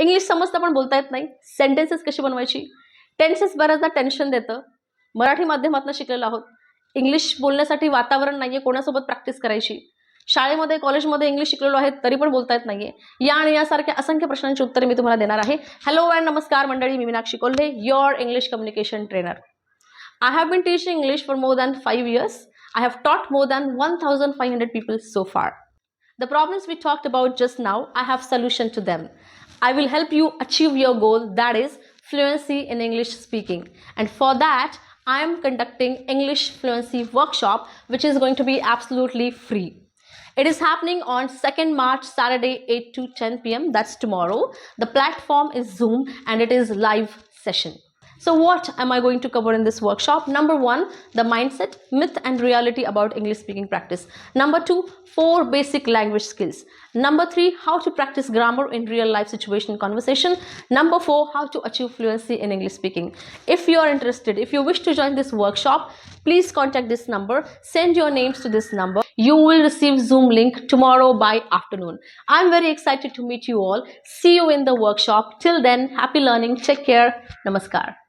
English समजतं पण बोलता येत नाही, सेंटेन्सेस कशी बनवायची, टेन्सेस बऱ्याचदा टेन्शन देतं, मराठी माध्यमातून शिकलेलो आहोत, इंग्लिश बोलण्यासाठी वातावरण नाहीये, कोणासोबत प्रॅक्टिस करायची, शाळेमध्ये कॉलेजमध्ये इंग्लिश शिकलेलो आहे तरी पण बोलता येत नाहीये, या आणि यासारख्या असंख्य प्रश्नांची उत्तरे मी तुम्हाला देणार आहे. हॅलो अँड नमस्कार मंडळी, मी Meenakshi Kolhe, your English communication trainer. I have been teaching English for more than 5 years. I have taught more than 1,500 people so far. The problems we talked about just now, I have solution to them. I will help you achieve your goal, that is fluency in English speaking. And for that, I am conducting English Fluency Workshop, which is going to be absolutely free. It is happening on 2nd March, Saturday, 8 to 10 p.m. That's tomorrow. The platform is Zoom and it is live session. So what am I going to cover in this workshop? Number 1, the mindset, myth and reality about English speaking practice. Number 2, 4 basic language skills. Number 3, how to practice grammar in real life situation conversation. Number 4, how to achieve fluency in English speaking. If you are interested, if you wish to join this workshop, please contact this number, send your names to this number. You will receive Zoom link tomorrow by afternoon. I'm very excited to meet you all. See you in the workshop. Till then, happy learning. Take care. Namaskar.